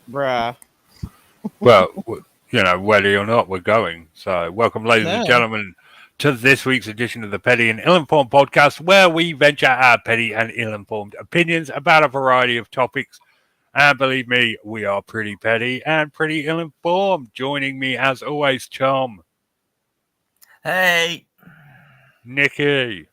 Bruh. Well, whether or not we're going. So, welcome, ladies and No. gentlemen, to this week's edition of the Petty and Ill-Informed podcast, where we venture our petty and ill-informed opinions about a variety of topics. And believe me, we are pretty petty and pretty ill-informed. Joining me, as always, Tom, Hey, Nikki.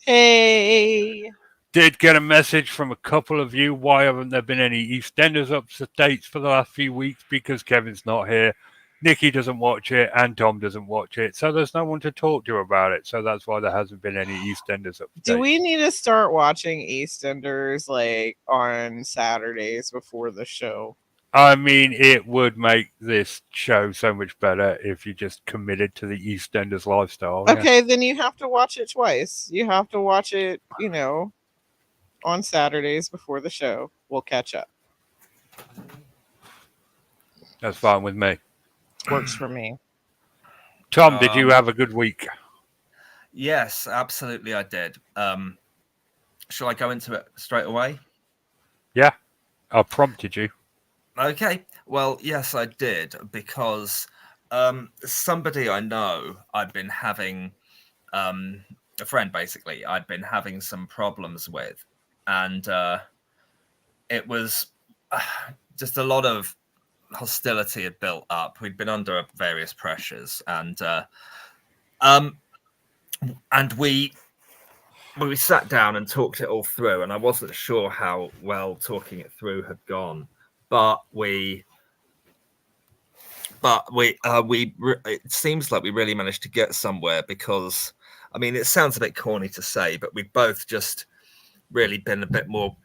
Hey. Did get a message from a couple of you. Why haven't there been any EastEnders updates for the last few weeks? Because Kevin's not here. Nikki doesn't watch it and Tom doesn't watch it. So there's no one to talk to about it. So that's why there hasn't been any EastEnders Do updates. we need to start watching EastEnders like on Saturdays before the show? I mean, it would make this show so much better if you just committed to the EastEnders lifestyle. Yeah. Okay, then you have to watch it twice. You have to watch it, on Saturdays before the show. We'll catch up. That's fine with me. Works for me. Tom, did you have a good week? yes, absolutely, I did. Shall I go into it straight away? Yeah, I prompted you. Okay. Well, yes, I did because somebody I know, I'd been having a friend basically. I'd been having some problems with, and it was just a lot of hostility had built up. We'd been under various pressures, and we sat down and talked it all through. And I wasn't sure how well talking it through had gone, but it seems like we really managed to get somewhere because, I mean, it sounds a bit corny to say, but we've both just really been a bit more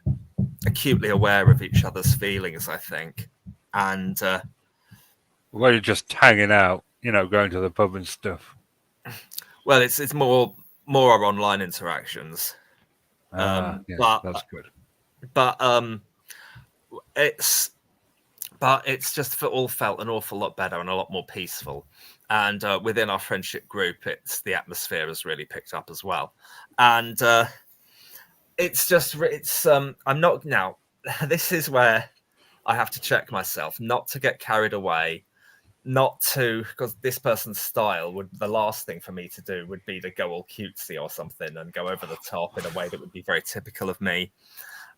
acutely aware of each other's feelings, I think. And We're just hanging out, going to the pub and stuff. well, it's more our online interactions. Yeah, but that's good. but it's just all felt an awful lot better and a lot more peaceful. And within our friendship group, the atmosphere has really picked up as well. And I'm not now. This is where I have to check myself not to get carried away, because this person's style the last thing for me to do would be to go all cutesy or something and go over the top in a way that would be very typical of me.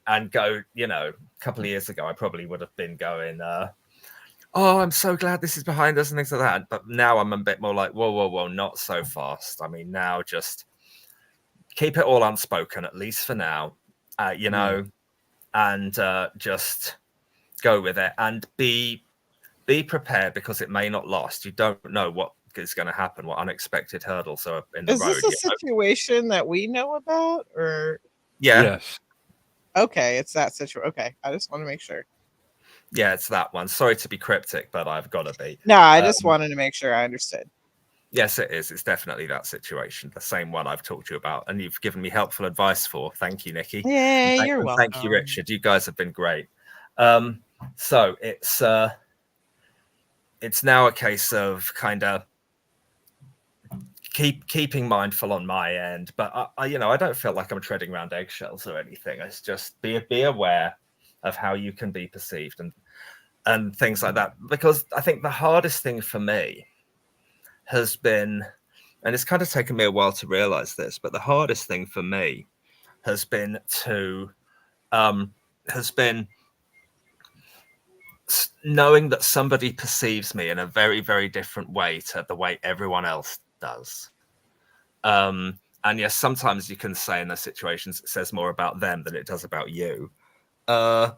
And go, a couple of years ago, I probably would have been going, oh, I'm so glad this is behind us and things like that. But now I'm a bit more like, whoa, not so fast. I mean, now just keep it all unspoken, at least for now, and just go with it and be prepared because it may not last. You don't know what is going to happen, what unexpected hurdles are in the Is road. this a situation that we know about, or? Yeah. Yes. Okay, it's that situation. Okay, I just want to make sure. Yeah, it's that one. Sorry to be cryptic, but I've got to be. No, I just wanted to make sure I understood. Yes, it is. It's definitely that situation, the same one I've talked to you about, and you've given me helpful advice for. Thank you, Nikki. Yeah, you're welcome. Thank you, Richard. You guys have been great. So it's now a case of kind of keeping mindful on my end, but I don't feel like I'm treading around eggshells or anything. It's just be aware of how you can be perceived and things like that. Because I think the hardest thing for me has been, and it's kind of taken me a while to realize this, but the hardest thing for me has been knowing that somebody perceives me in a very, very different way to the way everyone else does. And yes, sometimes you can say in those situations it says more about them than it does about you. But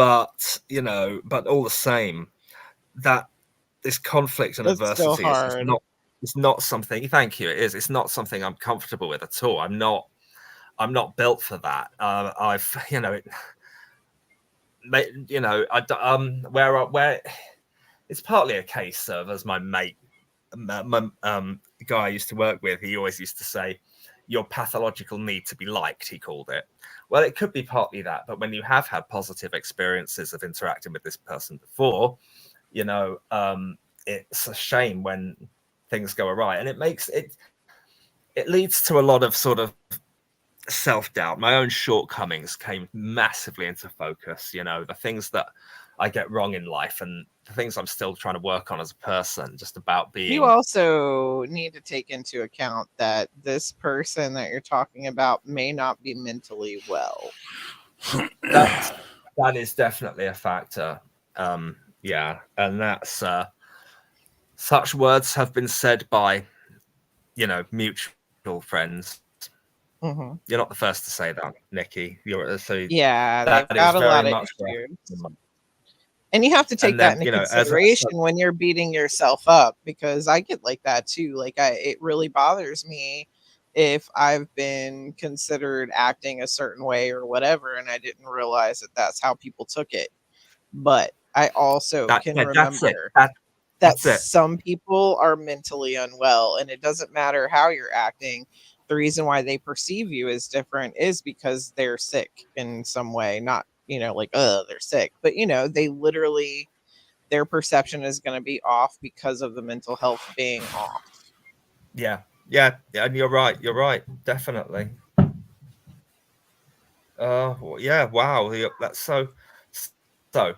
all the same, that this conflict and adversity is not something. Thank you. It is. It's not something I'm comfortable with at all. I'm not built for that. Where it's partly a case of, as my mate, guy I used to work with, he always used to say, your pathological need to be liked, he called it. Well, it could be partly that, but when you have had positive experiences of interacting with this person before, it's a shame when things go awry, and it leads to a lot of sort of self-doubt. My own shortcomings came massively into focus. The things that I get wrong in life and the things I'm still trying to work on as a person, just about You being. also need to take into account that this person that you're talking about may not be mentally well. That is definitely a factor. Yeah, and that's such words have been said by, mutual friends. Mm-hmm. You're not the first to say that, Nikki. Yeah, they've That is got a very lot of much where. issues. And you have to take And that then, into as consideration when you're beating yourself up, because I get like that too. Like it really bothers me if I've been considered acting a certain way or whatever, and I didn't realize that that's how people took it. But I also can that's it. remember that That's it. some people are mentally unwell, and it doesn't matter how you're acting. The reason why they perceive you as different is because they're sick in some way, not, like, they're sick, but, they literally, their perception is going to be off because of the mental health being off. Yeah, and you're right. Definitely. Yeah. Wow. That's so. So,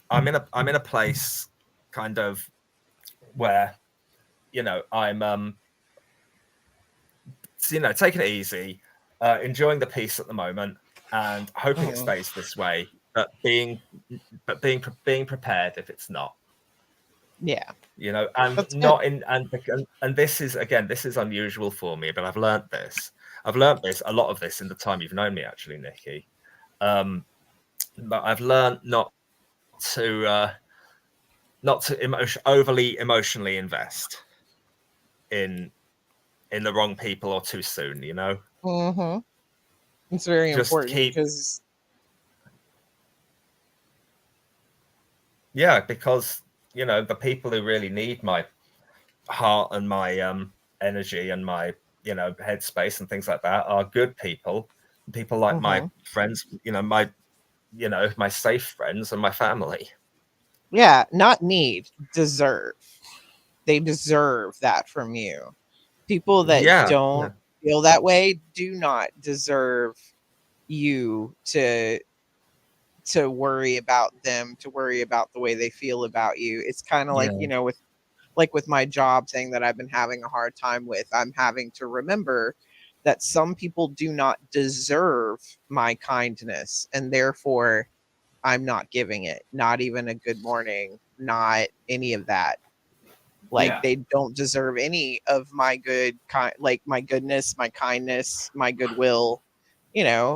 I'm in a place, kind of, where, I'm taking it easy, enjoying the peace at the moment, and hoping it Mhm. stays this way. Being prepared if it's not. Yeah, And that's good. not in and this is unusual for me, but I've learned this. A lot of this in the time you've known me, actually, Nikki. But I've learned to overly emotionally invest in the wrong people or too soon. Mm-hmm. It's very Just important keep. because Yeah, because the people who really need my heart and my energy and my headspace and things like that are good people like my friends, my safe friends and my family. yeah, not need, deserve. They deserve that from you. People that Yeah, don't feel that way do not deserve you to worry about them, to worry about the way they feel about you. It's kind of yeah, with my job thing that I've been having a hard time with. I'm having to remember that some people do not deserve my kindness, and therefore I'm not giving it. Not even a good morning, not any of that. Like, yeah, they don't deserve any of my like my goodness, my kindness, my goodwill.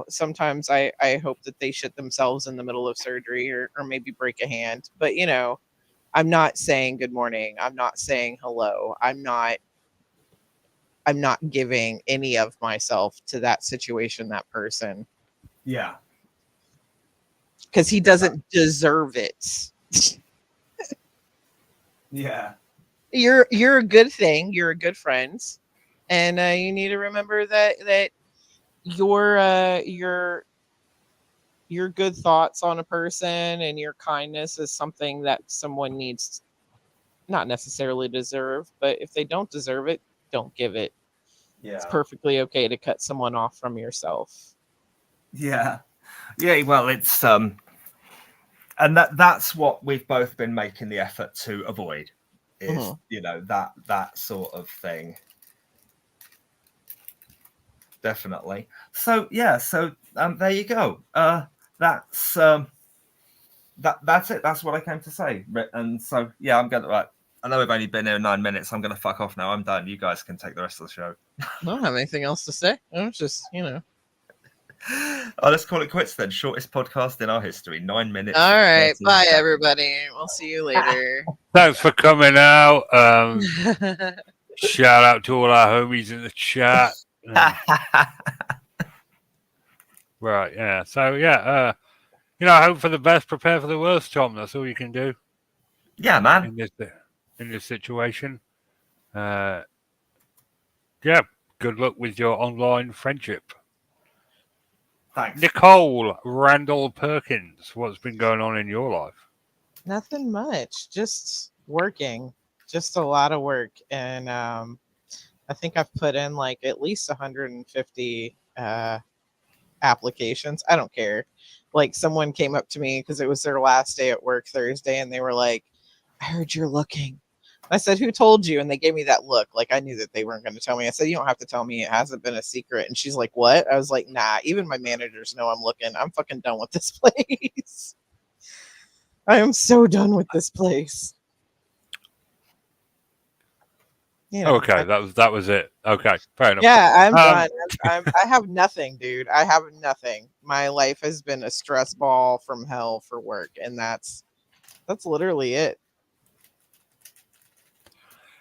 Sometimes I hope that they shit themselves in the middle of surgery, or maybe break a hand. But, I'm not saying good morning. I'm not saying hello. I'm not giving any of myself to that situation, that person, yeah, because he doesn't deserve it. yeah, You're a good thing. You're a good friend, and you need to remember that your good thoughts on a person and your kindness is something that someone needs, not necessarily deserve, but if they don't deserve it, don't give it. It's yeah, perfectly okay to cut someone off from yourself. yeah. Well, it's and that's what we've both been making the effort to avoid, is Mhm. that sort of thing. Definitely. So yeah, there you go. That's that's it. That's what I came to say. And so yeah, I'm gonna, right. I know we've only been here 9 minutes. I'm gonna fuck off now. I'm done. You guys can take the rest of the show. I don't have anything else to say. It's just, Oh, let's call it quits then. Shortest podcast in our history. 9 minutes. All right. 13 Bye, seconds. everybody. We'll see you later. Thanks for coming out. Shout out to all our homies in the chat. Right, yeah. So yeah, hope for the best, prepare for the worst, Tom. That's all you can do. Yeah, man. In this situation. Yeah. Good luck with your online friendship. Thanks. Nicole Randall Perkins, what's been going on in your life? Nothing much. Just working. Just a lot of work. And I think I've put in like at least 150 applications. I don't care. Like someone came up to me because it was their last day at work Thursday, and they were like, "I heard you're looking." I said, "Who told you?" And they gave me that look, like I knew that they weren't going to tell me. I said, "You don't have to tell me. It hasn't been a secret." And she's like, "What?" I was like, "Nah, even my managers know I'm looking. I'm fucking done with this place. I am so done with this place." You know, Okay, that was it. Okay, fair enough. yeah, I'm Um, done. I have nothing, dude. I have nothing. My life has been a stress ball from hell for work, and that's literally it.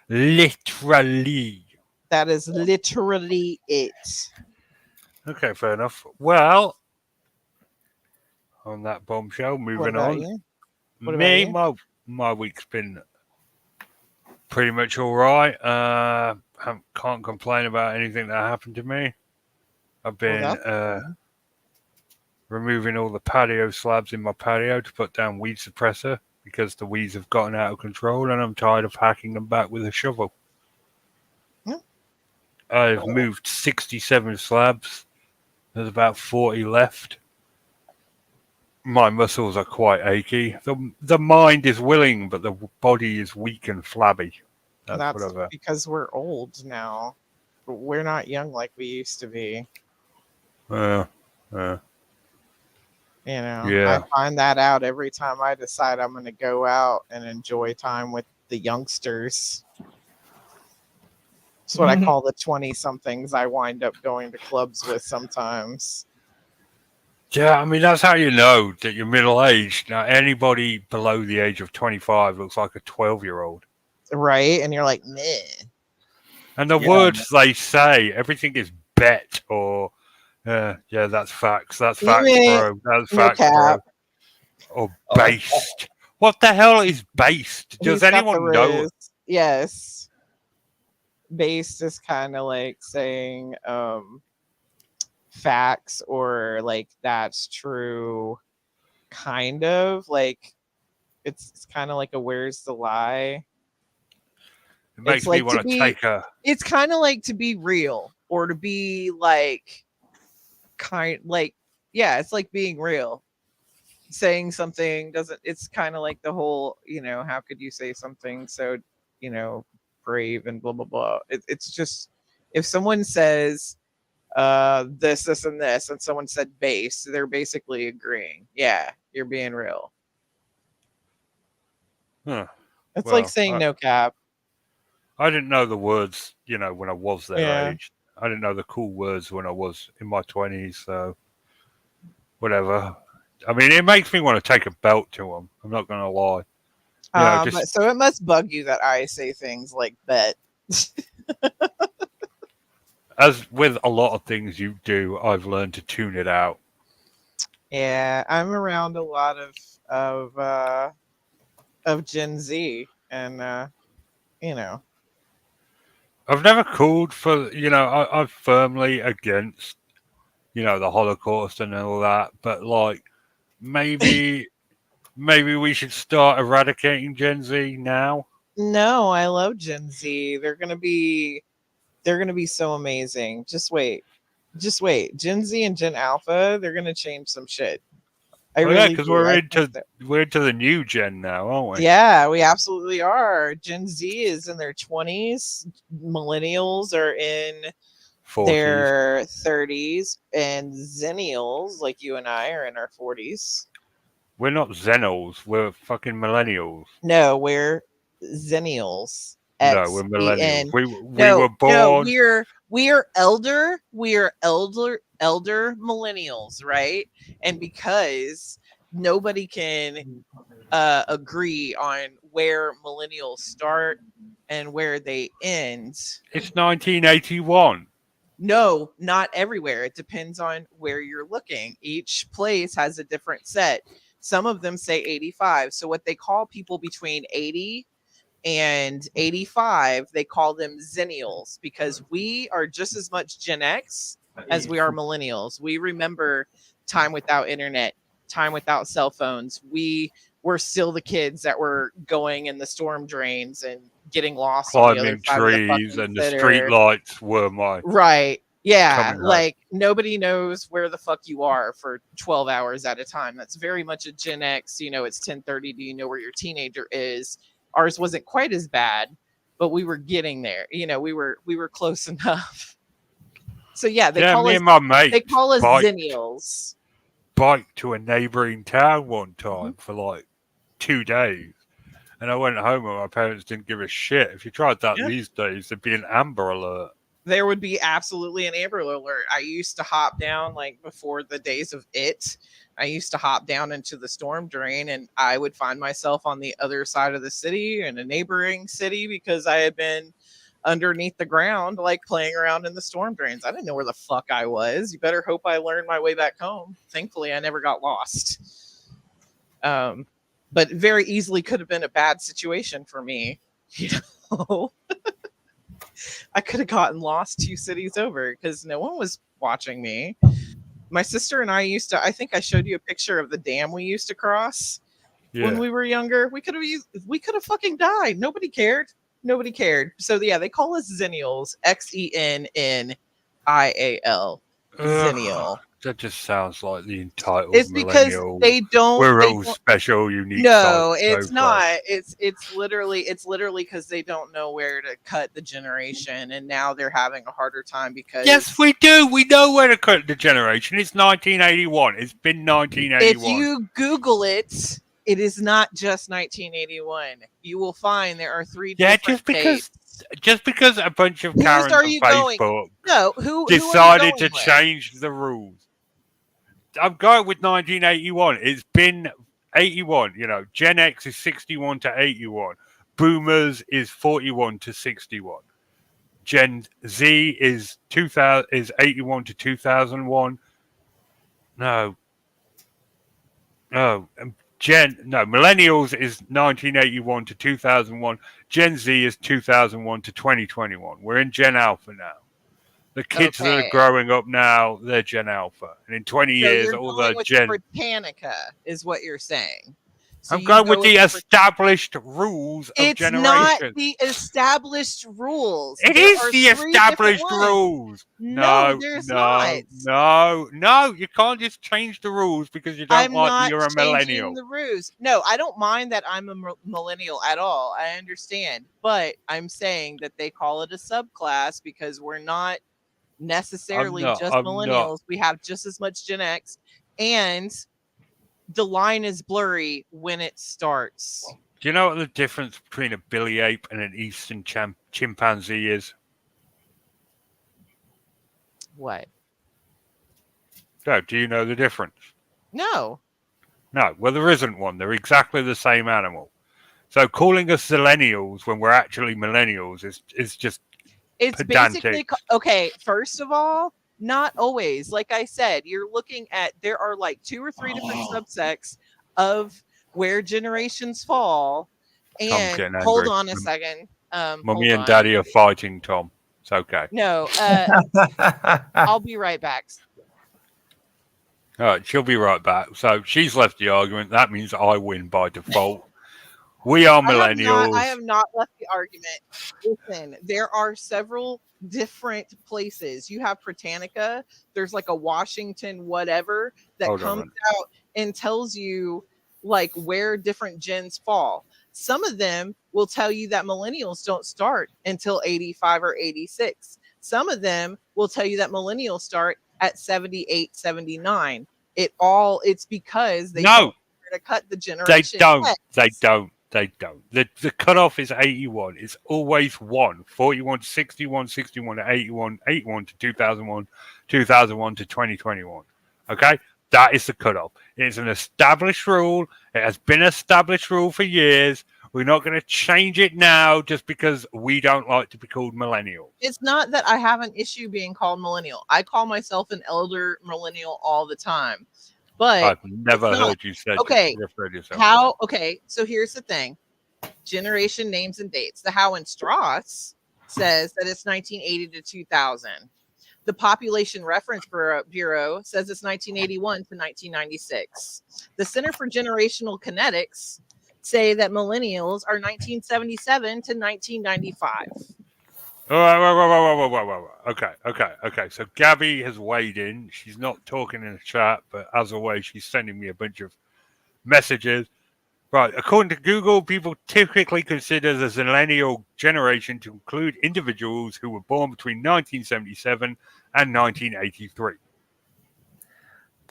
literally. That is literally it. Okay, fair enough. Well, on that bombshell, What moving about on. you? What about Me, you? my week's been pretty much all right. Can't complain about anything that happened to me. I've Well, been that's good. removing all the patio slabs in my patio to put down weed suppressor because the weeds have gotten out of control, and I'm tired of hacking them back with a shovel. Yeah. I've moved 67 slabs. There's about 40 left. My muscles are quite achy. The mind is willing, but the body is weak and flabby. That's what That's I've. because we're old now. We're not young like we used to be. Uh, uh, You know, I yeah. find that out every time I decide I'm going to go out and enjoy time with the youngsters. It's what I call the 20 somethings I wind up going to clubs with sometimes. Yeah, I mean, that's how you know that you're middle aged. Now, anybody below the age of 25 looks like a 12-year-old. Right? And you're like, meh. And the Yeah. words they say, everything is bet or, yeah, that's facts. That's You facts, ain't bro. That's no facts, bro. cap. Or Oh, based. What the hell is based? Does He's got the anyone know? riz. Yes. Based is kind of like saying facts or like that's true, kind of like it's kind of like a where's the lie. It It's makes me like to want to be take a. it's kind of like to be real or to be like kind like yeah, it's like being real. Saying something doesn't it's kind of like the whole, how could you say something so, you know, brave and blah blah blah. It's just if someone says this and this and someone said base, they're basically agreeing. Yeah, you're being real. Huh, It's like well, saying no cap. I didn't know the words, when I was their Yeah. age. I didn't know the cool words when I was in my 20s, so whatever. I mean, it makes me want to take a belt to them. I'm not going to lie. Just So it must bug you that I say things like bet. as with a lot of things you do, I've learned to tune it out. Yeah, I'm around a lot of uh of Gen Z and you know, I've never called for, I'm firmly against, the Holocaust and all that, but like maybe, maybe we should start eradicating Gen Z now. no, I love Gen Z. They're gonna be so amazing. Just wait. Just wait. Gen Z and Gen Alpha, they're gonna change some shit. I Oh yeah, really because do. I think so. we're into the new gen now, aren't Yeah, we absolutely are. Gen Z is in their 20s. Millennials are in 40s. their 30s. And Zennials, like you and I, are in our 40s. We're not Xenos, we're fucking millennials. No, we're Zennials. No, we're X E millennials. N. We No, were no, born we are elder. We are elder millennials, right? And because nobody can agree on where millennials start and where they end. it's 1981. No, not everywhere. It depends on where you're looking. Each place has a different set. Some of them say 85. So, what they call people between 80 and 85, they call them Zennials because we are just as much Gen X as we are millennials. We remember time without internet, time without cell phones. We were still the kids that were going in the storm drains and getting lost on the other Climbing side of the trees fucking and the street center. lights were my Right. Yeah, coming home. like nobody knows where the fuck you are for 12 hours at a time. That's very much a Gen X, it's 10:30, do you know where your teenager is? Ours wasn't quite as bad, but we were getting there. We were close enough. So yeah, Yeah, me and my they mates call us biked zennials. biked to a neighbouring town one Mhm. time for like 2 days. And I went home and my parents didn't give a shit. If you tried that Yeah. these days, there'd be an Amber Alert. There would be absolutely an Amber Alert. I used to hop down, like before the days of it. I used to hop down into the storm drain, and I would find myself on the other side of the city in a neighboring city because I had been underneath the ground, like playing around in the storm drains. I didn't know where the fuck I was. You better hope I learned my way back home. Thankfully, I never got lost. Um, but very easily could have been a bad situation for me. You know, I could have gotten lost 2 cities over because no one was watching me. My sister and I used to, I think I showed you a picture of the dam we used to cross when Yeah. we were younger. We could have fucking died. Nobody cared. Nobody cared. So yeah, they call us Zennials. Xennial. Ugh, Zennial. that just sounds like the entitled It's because millennial. they don't We're they all don't special, unique no, types. So it's great. not. It's literally because they don't know where to cut the generation, and now they're having a harder time Yes, because we do. We know where to cut the generation. It's 1981. It's been if 1981. you Google it, it is not just 1981. You will find there are three Yeah, different dates. just because a bunch of Whose Karens are on you going? Facebook No, who are you decided going to with? change the rules. I'm going with 1981. It's been 81. Gen X is 61 to 81. Boomers is 41 to 61. Gen Z is 2000 is 81 to 2001. No, no. Millennials is 1981 to 2001. Gen Z is 2001 to 2021. We're in Gen Alpha now. The kids that are Okay. growing up now, they're Gen Alpha. And in 20 So years, you're all going the with Gen Britannica, is what you're saying. So I'm you going go with with the the established rules of It's not generation. the established rules. It There is are the three different established ones. rules. No, No, there's no, not. no, no. You can't just change the rules because you don't I'm like not you're a changing millennial. the rules. No, I don't mind that I'm a millennial at all. I understand. But I'm saying that they call it a subclass because we're not I'm necessarily not. just I'm not. millennials. We have just as much Gen X. And the line is blurry when it starts. Do you know what the difference between a billy ape and an eastern chimpanzee is? What? No, do you know the difference? No. No. Well, there isn't one. They're exactly the same animal. So calling us millennials when we're actually millennials is just It's pedantic. basically okay. First of all, not always. Like I said, you're looking at there are like two or three different subsects of where generations fall. Tom's And getting hold angry. on a second. Mummy Hold and on. Daddy are fighting, Tom. It's okay. No, I'll be right back. All right, she'll be right back. So she's left the argument. That means I win by default. We are I millennials. have not left the argument. Listen, there are several different places. You have Britannica, there's like a Washington whatever that Hold on a comes minute. out and tells you like where different gens fall. Some of them will tell you that millennials don't start until 85 or 86. Some of them will tell you that millennials start at 78, 79. It's because they don't No, know where to cut the they generation don't. They X. don't. They don't. The cutoff is 81. It's always 1. 41 to 61, 61 to 81, 81 to 2001, 2001 to 2021. Okay? That is the cutoff. It's an established rule. It has been an established rule for years. We're not going to change it now just because we don't like to be called millennials. It's not that I have an issue being called millennial. I call myself an elder millennial all the time. But I've it's never not. heard you say Okay. refer to yourself as that. Okay, so here's the thing. Generation names and dates. The How and Strauss says that it's 1980 to 2000. The Population Reference Bureau says it's 1981 to 1996. The Center for Generational Kinetics say that millennials are 1977 to 1995. All right, whoa. Okay. So Gabby has weighed in. She's not talking in the chat, but as always, she's sending me a bunch of messages. Right. According to Google, people typically consider the Zillennial generation to include individuals who were born between 1977 and 1983.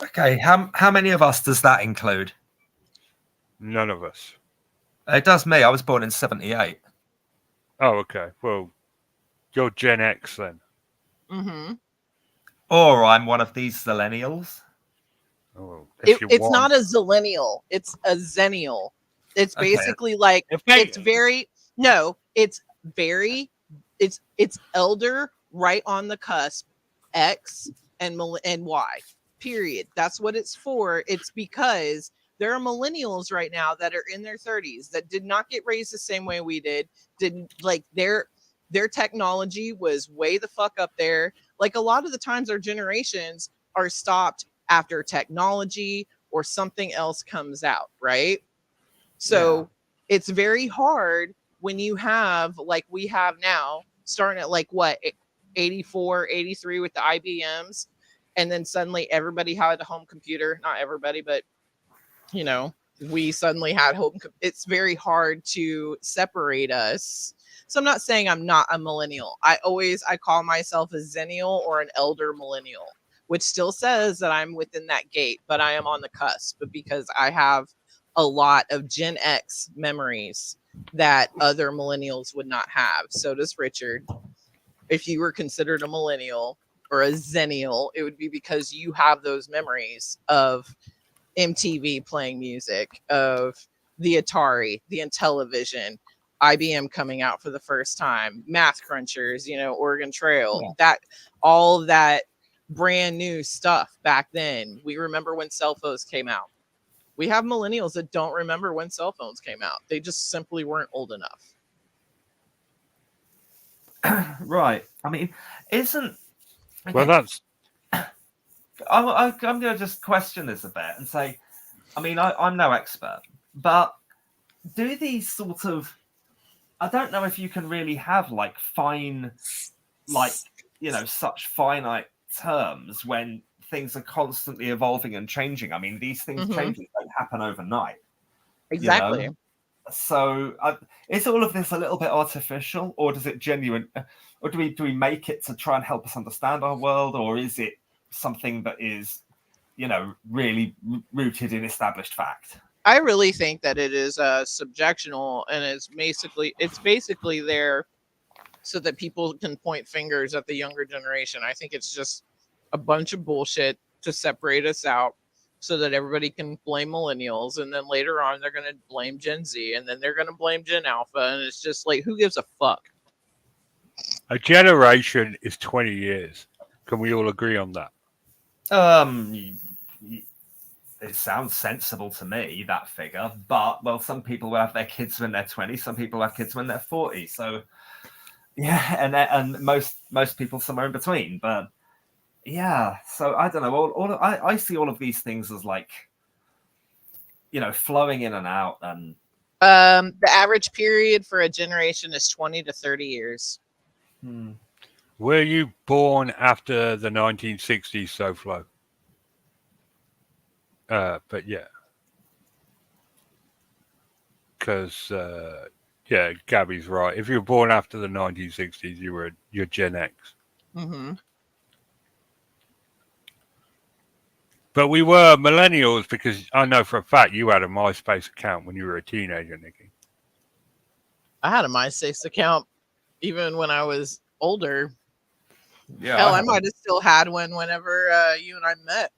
Okay, how many of us does that include? None of us. It does me. I was born in 78. Oh, okay. Well, you're Gen X then. Mm-hmm. Or I'm one of these millennials. Oh, if you It's want. not a zillennial, it's a zennial. It's Okay. basically like it's very no, it's very it's elder right on the cusp, X and Y. Period. That's what it's for. It's because there are millennials right now that are in their 30s that did not get raised the same way we did. Didn't like their technology was way the fuck up there. Like a lot of the times our generations are stopped after technology or something else comes out, right? So it's very hard when you have like we have now, starting at like what 84, 83 with the IBMs, and then suddenly everybody had a home computer. Not everybody, but you know, we suddenly had home. It's very hard to separate us. So I'm not saying I'm not a millennial. I call myself a zennial or an elder millennial, which still says that I'm within that gate, but I am on the cusp because I have a lot of Gen X memories that other millennials would not have. So does Richard. If you were considered a millennial or a zennial, it would be because you have those memories of MTV playing music, of the Atari, the Intellivision, IBM coming out for the first time, Math Crunchers, you know, Oregon Trail, that all of that brand new stuff back then. We remember when cell phones came out. We have millennials that don't remember when cell phones came out. They just simply weren't old enough. Right. I mean, isn't okay. Well, that's. I'm going to just question this a bit and say, I mean, I'm no expert, but do these sort of, I don't know if you can really have like fine, like, you know, such finite terms when things are constantly evolving and changing. I mean, these things changes don't happen overnight. Exactly. You know? So is all of this a little bit artificial, or does it genuine, or do we make it to try and help us understand our world, or is it something that is, you know, really rooted in established fact? I really think that it is subjectional, and it's basically there so that people can point fingers at the younger generation. I think it's just a bunch of bullshit to separate us out so that everybody can blame millennials, and then later on they're going to blame Gen Z, and then they're going to blame Gen Alpha, and it's just like, who gives a fuck? A generation is 20 years. Can we all agree on that? It sounds sensible to me, that figure, but well, some people will have their kids when they're 20, some people have kids when they're 40, so yeah, and most people somewhere in between. But yeah, so I don't know. I see all of these things as like, you know, flowing in and out. And the average period for a generation is 20 to 30 years. Were you born after the 1960s, SoFlo? But yeah, because yeah, Gabby's right. If you were born after the 1960s, you're Gen X. Mm-hmm. But we were millennials because I know for a fact you had a MySpace account when you were a teenager, Nikki. I had a MySpace account even when I was older. Yeah, hell, I might have still had one whenever you and I met.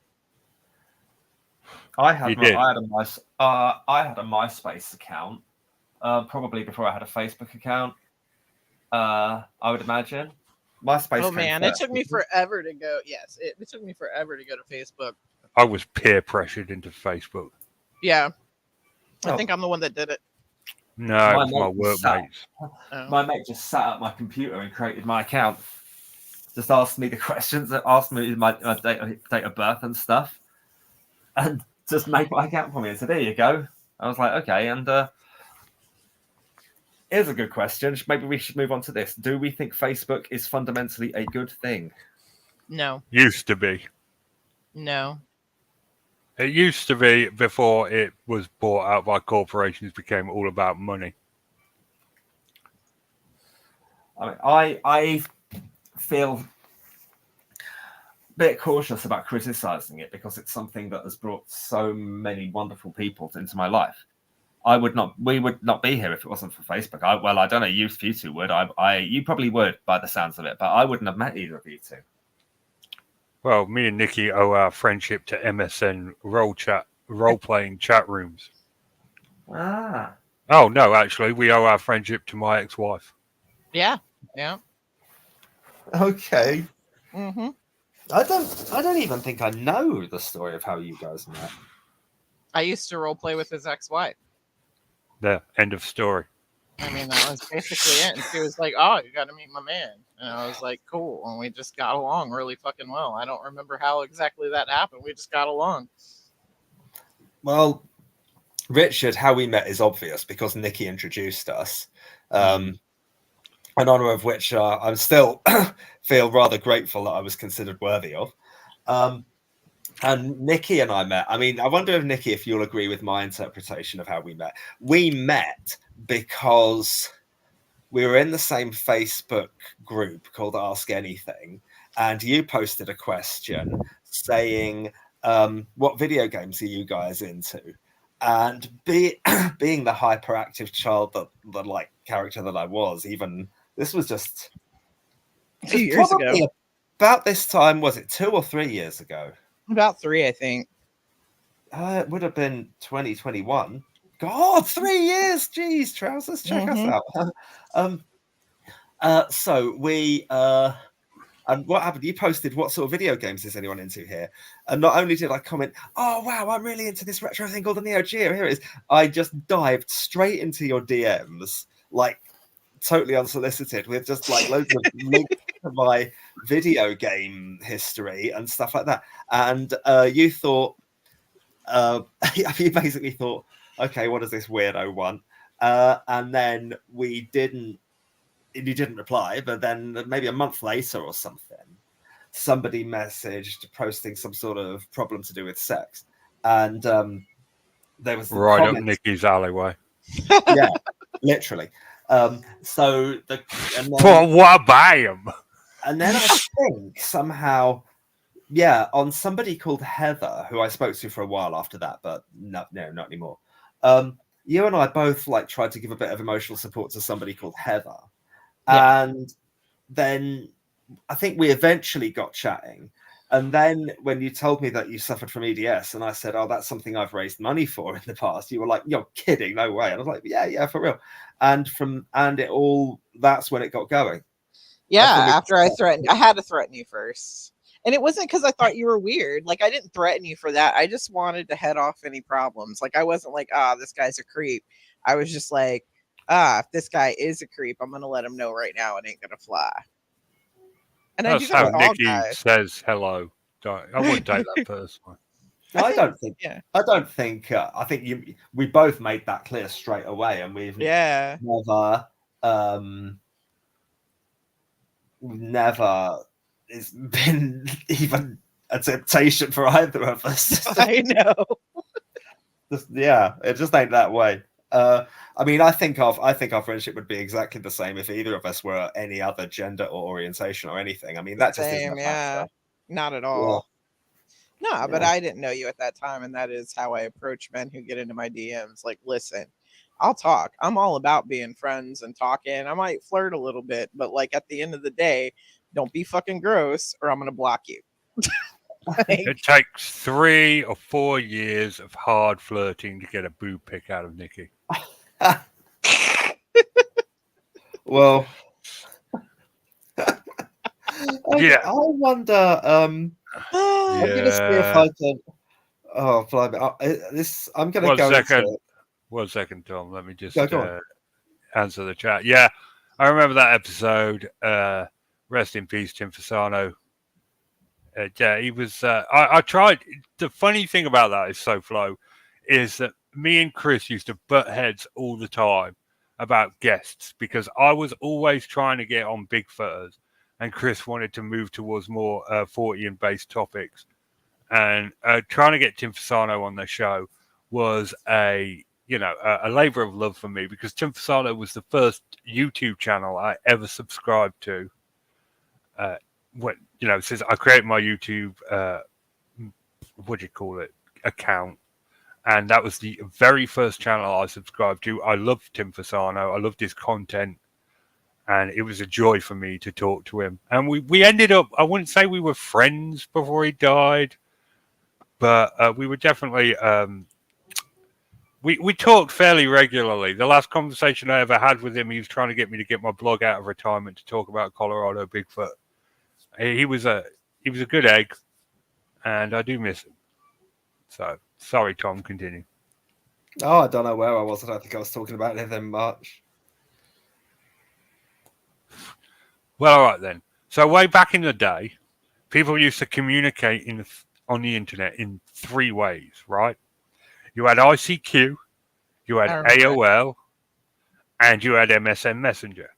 I had a MySpace account, probably before I had a Facebook account. I would imagine. MySpace. Oh man, it took me forever to go. Yes, it took me forever to go to Facebook. I was peer pressured into Facebook. Yeah, I think I'm the one that did it. No, it was my workmates. My mate just sat at my computer and created my account. Just asked me the questions, asked me my date of birth and stuff, and just made my account for me and said, "There you go." I was like, "Okay," and Here's a good question. Maybe we should move on to this. Do we think Facebook is fundamentally a good thing? No, Used to be. no. It used to be before it was bought out by corporations, became all about money. I mean, I feel a bit cautious about criticizing it because it's something that has brought so many wonderful people into my life. We would not be here if it wasn't for Facebook. I don't know, you two would. You probably would by the sounds of it, but I wouldn't have met either of you two. Well, me and Nikki owe our friendship to MSN role-playing chat rooms. Ah. Oh, no, actually, we owe our friendship to my ex-wife. Yeah. Okay. Mm-hmm. I don't even think I know the story of how you guys met. I used to role play with his ex-wife. There, end of story. I mean, that was basically it. And she was like, "Oh, you got to meet my man," and I was like, "Cool." And we just got along really fucking well. I don't remember how exactly that happened. We just got along. Well, Richard, how we met is obvious because Nikki introduced us. An honour of which I'm still feel rather grateful that I was considered worthy of. And Nikki and I met. I mean, I wonder if Nikki, if you'll agree with my interpretation of how we met. We met because we were in the same Facebook group called Ask Anything, and you posted a question saying, "What video games are you guys into?" And being the hyperactive child that like character that I was, even this was just A few years ago. About this time, was it 2 or 3 years ago? About 3, I think. It would have been 2021. God, 3 years! Jeez, trousers, check us out. So we and what happened? You posted, "What sort of video games is anyone into here?" And not only did I comment, "Oh wow, I'm really into this retro thing called the Neo Geo. Here it is." I just dived straight into your DMs, like totally unsolicited, with just like loads of links to my video game history and stuff like that. And you thought, you basically thought, okay, what does this weirdo want? And then you didn't reply, but then maybe a month later or something, somebody messaged posting some sort of problem to do with sex. And there was the right comment, up Nikki's alleyway. Yeah, literally. So For what I am. And then I think somehow, on somebody called Heather, who I spoke to for a while after that, but no, not anymore. You and I both like tried to give a bit of emotional support to somebody called Heather. Yeah. And then I think we eventually got chatting. And then when you told me that you suffered from EDS, and I said, "Oh, that's something I've raised money for in the past," you were like, "You're kidding, no way." And I was like, yeah, for real. And that's when it got going. Yeah, after I had to threaten you first. And it wasn't because I thought you were weird. Like, I didn't threaten you for that. I just wanted to head off any problems. Like, I wasn't like, this guy's a creep. I was just like, if this guy is a creep, I'm going to let him know right now it ain't going to fly. And That's I do that how with all Nikki guys. says hello. I wouldn't take that personally. I think we both made that clear straight away, and we've never it's been even a temptation for either of us. I know. It just ain't that way. I mean, I think our friendship would be exactly the same if either of us were any other gender or orientation or anything. I mean, that just isn't a factor. Not at all. No, but I didn't know you at that time, and that is how I approach men who get into my DMs. Like, listen, I'll talk. I'm all about being friends and talking. I might flirt a little bit, but like at the end of the day, don't be fucking gross or I'm gonna block you. It takes 3 or 4 years of hard flirting to get a boob pic out of Nikki. Well, yeah. I wonder. I'm gonna see if I can. Oh, blimey! I'm gonna go. One second, Tom. Let me just answer the chat. Yeah, I remember that episode. Rest in peace, Tim Fasano. He was. I tried. The funny thing about that is so Flo, is that me and Chris used to butt heads all the time, about guests because I was always trying to get on Bigfooters, and Chris wanted to move towards more Fortean based topics. And trying to get Tim Fasano on the show was a labor of love for me because Tim Fasano was the first YouTube channel I ever subscribed to. Since I created my YouTube, what do you call it, account, and that was the very first channel I subscribed to. I loved Tim Fasano. I loved his content, and it was a joy for me to talk to him. And we ended up, I wouldn't say we were friends before he died, but we were definitely, we talked fairly regularly. The last conversation I ever had with him, he was trying to get me to get my blog out of retirement to talk about Colorado Bigfoot. He was a good egg, and I do miss him. So, sorry, Tom, continue. Oh, I don't know where I was. I don't think I was talking about anything much. Well, all right then. So, way back in the day, people used to communicate on the internet in 3 ways, right? You had ICQ, you had AOL, and you had MSN Messenger.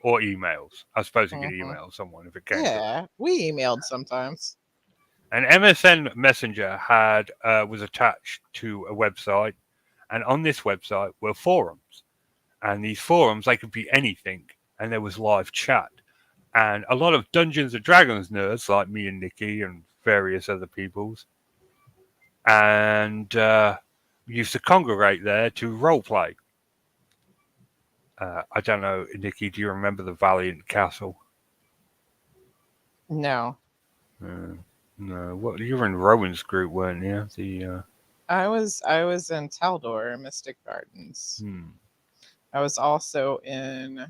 Or emails. I suppose you could email someone if it came to it. Yeah, we emailed sometimes. And MSN Messenger was attached to a website, and on this website were forums. And these forums, they could be anything, and there was live chat. And a lot of Dungeons and Dragons nerds, like me and Nikki and various other peoples, and used to congregate there to roleplay. I don't know, Nikki, do you remember the Valiant Castle? No. No. What, you were in Rowan's group, weren't you? I was in Taldor, Mystic Gardens. I was also in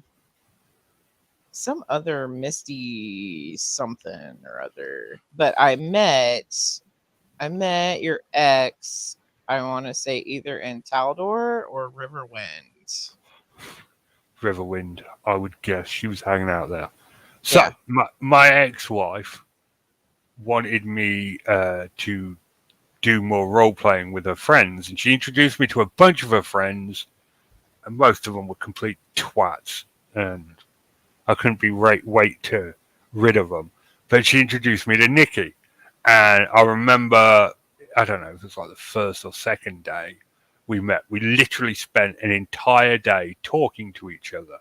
some other Misty something or other. But I met your ex, I want to say either in Taldor or Riverwind. Riverwind, I would guess. She was hanging out there. So, yeah. my ex-wife wanted me to do more role-playing with her friends, and she introduced me to a bunch of her friends, and most of them were complete twats, and I couldn't wait to rid of them. But she introduced me to Nikki, and I remember, I don't know, it was like the first or second day we met. We literally spent an entire day talking to each other,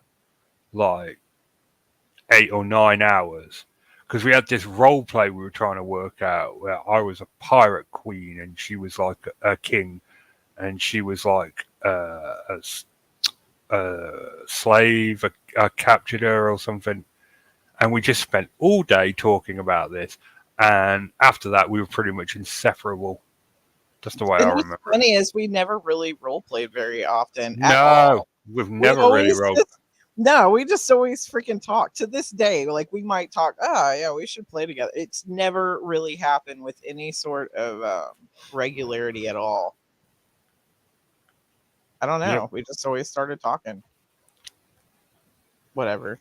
like 8 or 9 hours, because we had this role play we were trying to work out where I was a pirate queen and she was like a king, and she was like a slave. I captured her or something, and we just spent all day talking about this. And after that, we were pretty much inseparable. That's the way I remember. What's funny is we never really role played very often. No, we've never really role. No, we just always freaking talk to this day. Like we might talk. Oh yeah, we should play together. It's never really happened with any sort of regularity at all. I don't know. Yep. We just always started talking. Whatever.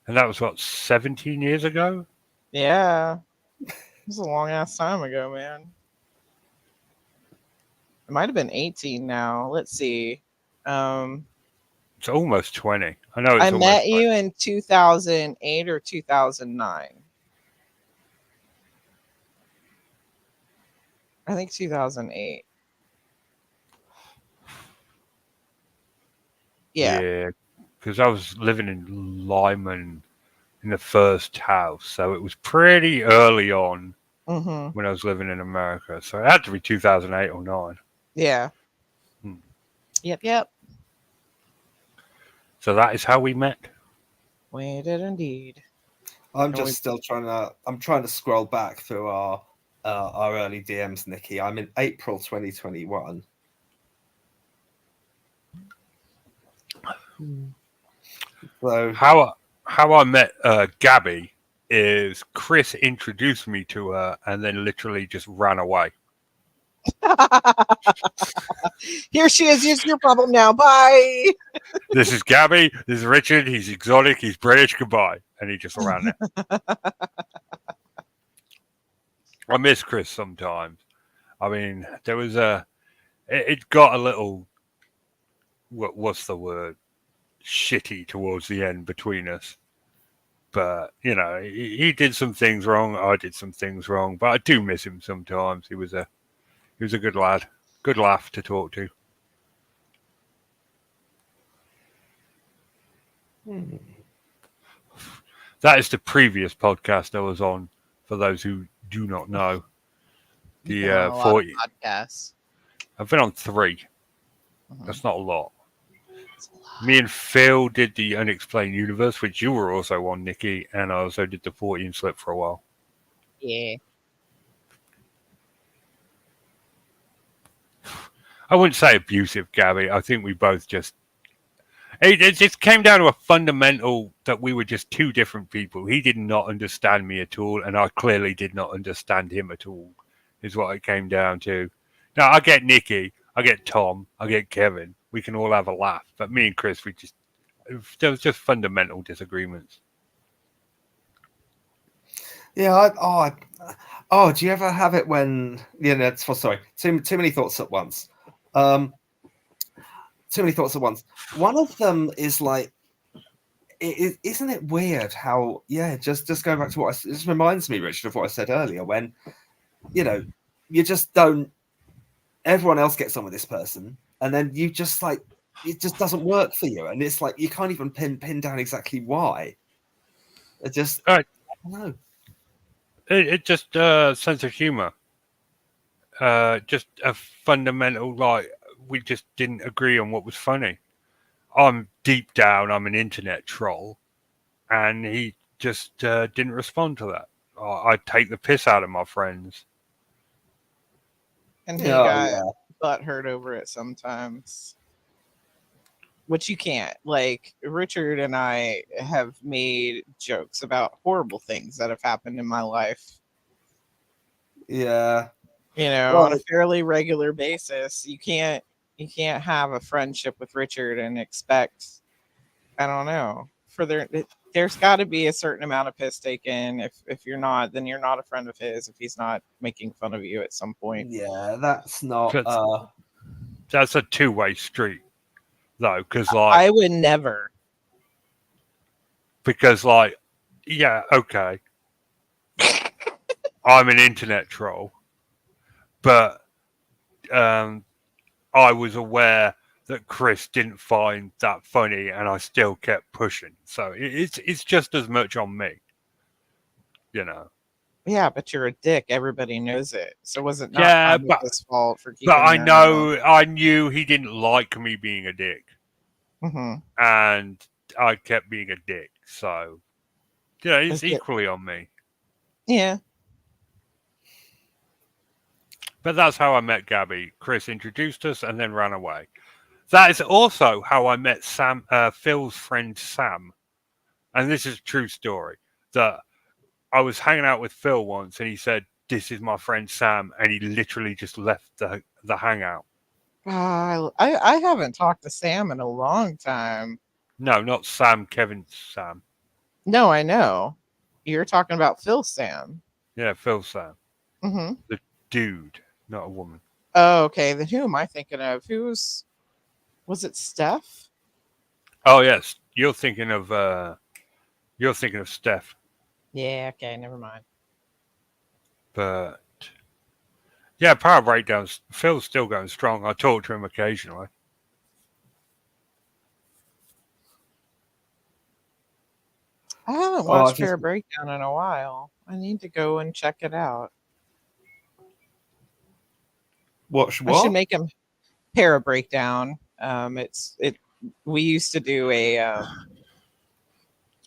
And that was what, 17 years ago? Yeah. It was a long ass time ago, man. It might have been 18 now. Let's see. It's almost 20. I know. I met you in 2008 or 2009. I think 2008. Yeah, because I was living in Lyman in the first house, so it was pretty early on when I was living in America. So it had to be 2008 or 9. Yeah. Yep. So that is how we met. We did indeed. I'm trying to scroll back through our early DMs, Nikki. I'm in April 2021. So how I met Gabby is Chris introduced me to her and then literally just ran away. Here she is. Here's your problem now. Bye. This is Gabby. This is Richard. He's exotic. He's British. Goodbye. And he just ran there. I miss Chris sometimes. I mean, there was it got a little what's the word, shitty towards the end between us. But he did some things wrong. I did some things wrong. But I do miss him sometimes. He was a good lad, good laugh to talk to. That is the previous podcast I was on. For those who do not know, You've been on a lot of podcasts. I've been on 3. Mhm. That's not a lot. It's a lot. Me and Phil did the Unexplained Universe, which you were also on, Nikki, and I also did the 14 slip for a while. Yeah. I wouldn't say abusive, Gabby. I think we both just... It just came down to a fundamental that we were just 2 different people. He did not understand me at all, and I clearly did not understand him at all, is what it came down to. Now, I get Nikki, I get Tom, I get Kevin. We can all have a laugh. But me and Chris, there was just fundamental disagreements. Yeah. Do you ever have it when sorry, too many thoughts at once. Too many thoughts at once. One of them is like, isn't it weird how just going back to what it just reminds me, Richard, of what I said earlier when you just don't. Everyone else gets on with this person, and then you just like it just doesn't work for you, and it's like you can't even pin down exactly why. It just All right. I don't know. It just sense of humor. Just a fundamental, like, we just didn't agree on what was funny. Deep down, I'm an internet troll, and he just didn't respond to that. I take the piss out of my friends. And he got butthurt over it sometimes. Which you can't. Like, Richard and I have made jokes about horrible things that have happened in my life. Yeah. On a fairly regular basis. You can't have a friendship with Richard and expect, I don't know, there's got to be a certain amount of piss taken. If you're not, then you're not a friend of his. If he's not making fun of you at some point, Yeah, that's not. That's a 2-way street, though, because I would never. Because yeah, okay, I'm an internet troll, but I was aware that Chris didn't find that funny, and I still kept pushing. So it's just as much on me, Yeah, but you're a dick. Everybody knows it. So was it not Yeah, his fault for keeping? But I knew he didn't like me being a dick, and I kept being a dick. So it's equally on me. Yeah. But that's how I met Gabby. Chris introduced us and then ran away. That is also how I met Phil's friend Sam. And this is a true story. That I was hanging out with Phil once and he said, "This is my friend Sam," and he literally just left the hangout. I haven't talked to Sam in a long time. No, not Sam, Kevin Sam. No, I know. You're talking about Phil Sam. Yeah, Phil Sam. Mm-hmm. The dude, not a woman. Oh, okay. Then who am I thinking of? Was it Steph? Oh yes, you're thinking of Steph. Yeah, okay, never mind. But yeah, Power Breakdowns. Phil's still going strong. I talk to him occasionally. I haven't watched Power Breakdown in a while. I need to go and check it out. Watch what? I should make him Para Breakdown. We used to do a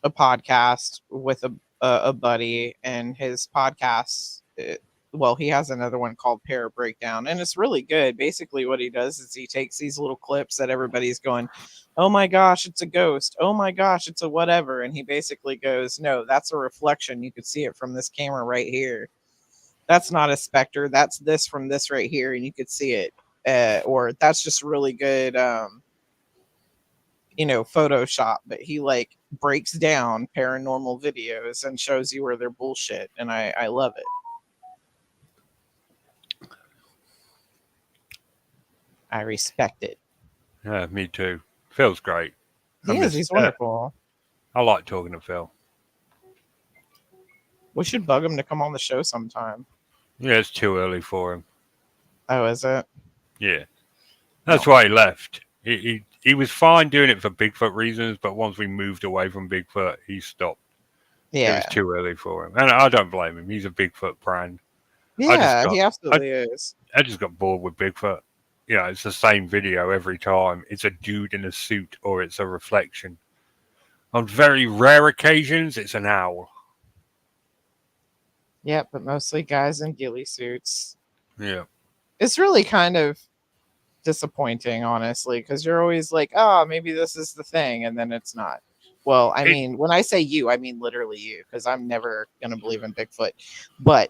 podcast with a buddy, and his podcast. He has another one called Para Breakdown, and it's really good. Basically, what he does is he takes these little clips that everybody's going, "Oh my gosh, it's a ghost! Oh my gosh, it's a whatever," and he basically goes, "No, that's a reflection. You could see it from this camera right here. That's not a specter. That's this from this right here, and you could see it." Or that's just really good, Photoshop. But he breaks down paranormal videos and shows you where they're bullshit, and I love it. I respect it. Yeah, me too. Phil's great. He is. He's wonderful. I like talking to Phil. We should bug him to come on the show sometime. Yeah, it's too early for him. Oh, is it? Yeah, that's No. why he left. He was fine doing it for Bigfoot reasons, but once we moved away from Bigfoot, he stopped. It was Yeah. too early for him, and I don't blame him. He's a Bigfoot brand. Yeah, he absolutely is. I just got bored with Bigfoot. You know, it's the same video every time. It's a dude in a suit or it's a reflection. On very rare occasions, it's an owl. Yeah, but mostly guys in ghillie suits. Yeah. It's really kind of disappointing, honestly, because you're always like, oh, maybe this is the thing, and then it's not. Well, I mean, when I say you, I mean literally you, because I'm never going to believe in Bigfoot. But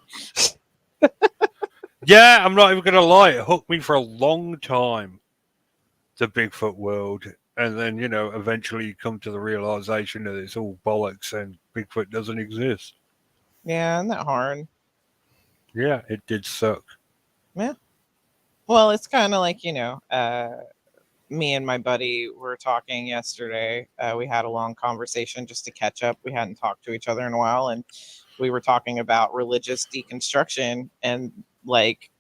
Yeah, I'm not even going to lie. It hooked me for a long time, the Bigfoot world. And then, you know, eventually you come to the realization that it's all bollocks and Bigfoot doesn't exist. yeah, isn't that hard? Yeah, it did suck. Yeah. Well, it's kind of like, me and my buddy were talking yesterday. We had a long conversation just to catch up. We hadn't talked to each other in a while, and we were talking about religious deconstruction and, like,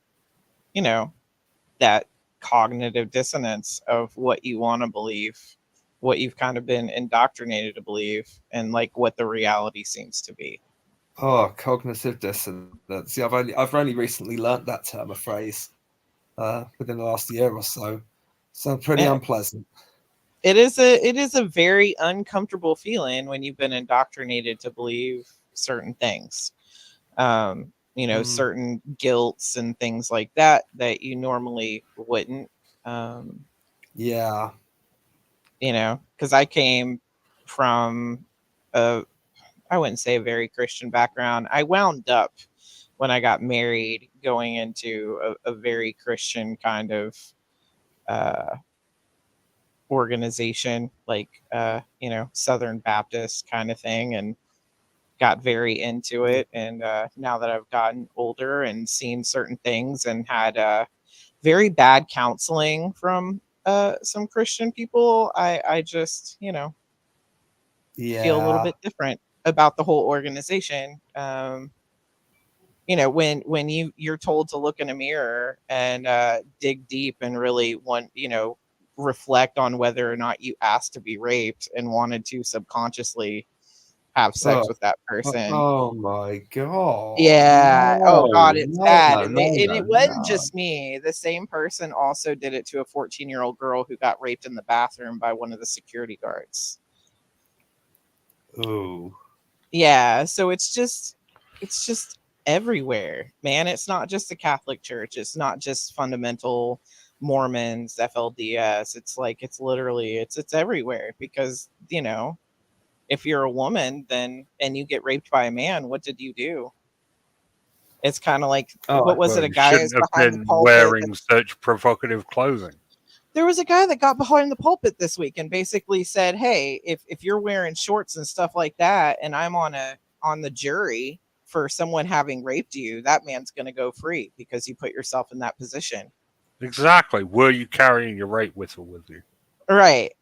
that cognitive dissonance of what you want to believe, what you've kind of been indoctrinated to believe, and like what the reality seems to be. Oh, cognitive dissonance. Yeah, I've only recently learnt that term, a phrase, within the last year or so. So pretty Yeah. unpleasant. It is a very uncomfortable feeling when you've been indoctrinated to believe certain things. Certain guilts and things like that you normally wouldn't. Yeah. Because I came from I wouldn't say a very Christian background. I wound up when I got married going into a very Christian kind of organization, like Southern Baptist kind of thing, and got very into it. And now that I've gotten older and seen certain things and had very bad counseling from some Christian people, I just feel a little bit different about the whole organization. When you're told to look in a mirror and dig deep and really reflect on whether or not you asked to be raped and wanted to subconsciously have sex with that person. Oh my god. Yeah. Oh god, it's bad. And it wasn't no. just me. The same person also did it to a 14-year-old girl who got raped in the bathroom by one of the security guards. Ooh. Yeah, so it's just everywhere, man. It's not just the Catholic Church. It's not just fundamental Mormons, FLDS. It's like it's literally it's everywhere because, if you're a woman then and you get raped by a man, what did you do? It's kind of like what was it? A You guy is shouldn't have behind the been pulpit. wearing such provocative clothing. There was a guy that got behind the pulpit this week and basically said, "Hey, if you're wearing shorts and stuff like that, and I'm on the jury for someone having raped you, that man's going to go free because you put yourself in that position." Exactly. Were you carrying your rape whistle with you? Right.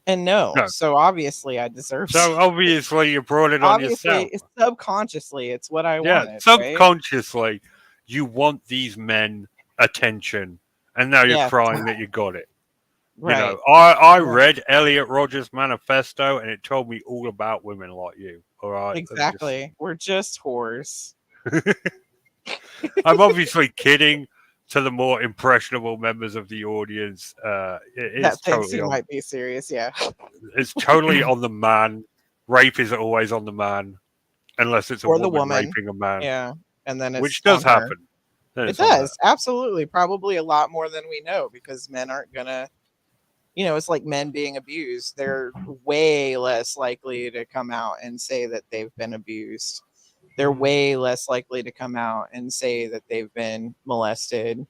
And no. No. So obviously I deserve. So obviously you brought it on yourself. Obviously, subconsciously, it's what I Yeah, wanted. subconsciously, right? you want these men attention, and now you're crying that you got it. Right. You know, I read Elliot Rodgers' manifesto, and it told me all about women like you. All right, Exactly. We're just whores. I'm obviously kidding. To the more impressionable members of the audience, it's totally on. Might be serious. Yeah. It's totally on the man. Rape is always on the man, unless it's a or the woman woman raping a man. Yeah, and then it's which does on her. happen. Then It it's on her. does absolutely, probably a lot more than we know because men aren't gonna. It's like men being abused. They're way less likely to come out and say that they've been abused. They're way less likely to come out and say that they've been molested.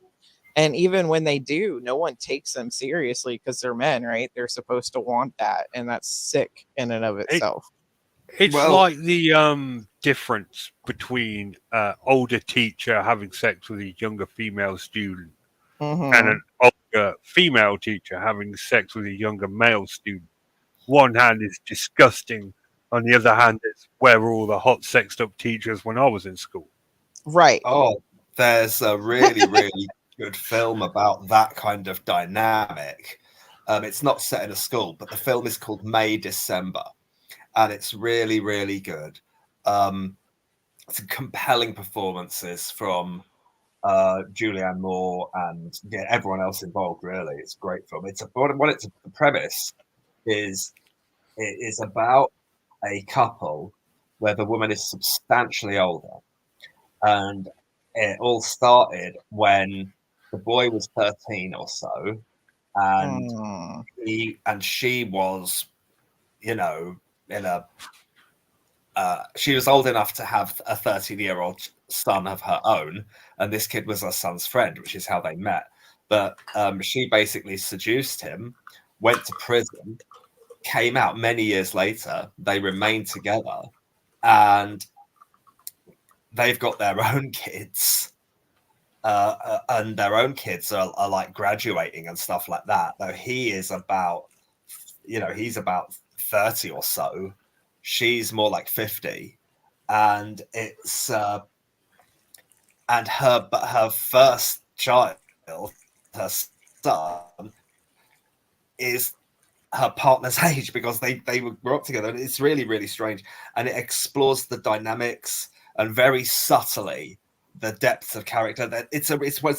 And even when they do, no one takes them seriously because they're men, right? They're supposed to want that. And that's sick in and of itself. It's like the difference between older teacher having sex with a younger female student and an older younger female teacher having sex with a younger male student. One hand is disgusting. On the other hand, it's where were all the hot sexed up teachers when I was in school. Right. Oh, there's a really, really good film about that kind of dynamic. It's not set in a school, but the film is called May December, and it's really, really good. Some compelling performances from Julianne Moore and everyone else involved. Really, it's a great film. The premise is it is about a couple where the woman is substantially older, and it all started when the boy was 13 or so, and Mm. she was, in a she was old enough to have a 13-year-old son of her own, and this kid was her son's friend, which is how they met. But she basically seduced him, went to prison, came out many years later. They remained together, and they've got their own kids. And their own kids are like graduating and stuff like that. Though he is about, he's about 30 or so. She's more like 50, and it's but her first child, her son, is her partner's age because they grew up together. And it's really, really strange, and it explores the dynamics and very subtly the depth of character. That it's a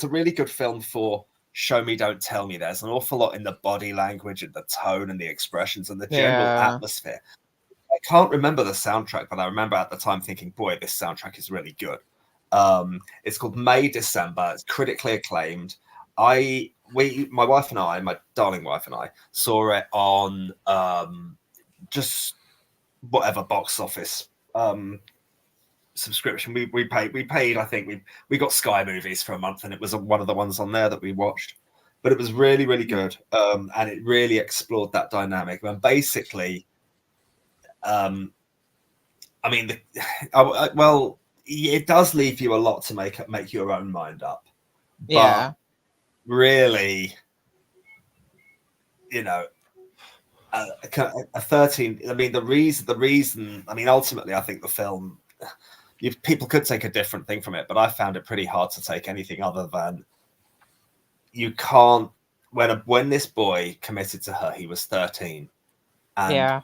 really good film for show me, don't tell me. There's an awful lot in the body language and the tone and the expressions and the general Yeah. atmosphere. I can't remember the soundtrack, but I remember at the time thinking, boy, this soundtrack is really good. It's called May December. It's critically acclaimed. My wife and I, my darling wife and I, saw it on just whatever box office subscription we paid. I think we got Sky Movies for a month, and it was one of the ones on there that we watched. But it was really, really good, and it really explored that dynamic. And basically, I mean, well, it does leave you a lot to make your own mind up. Yeah. But really, a 13. I mean, the reason. I mean, ultimately, I think the film. People could take a different thing from it, but I found it pretty hard to take anything other than you can't. When this boy committed to her, he was 13, and Yeah.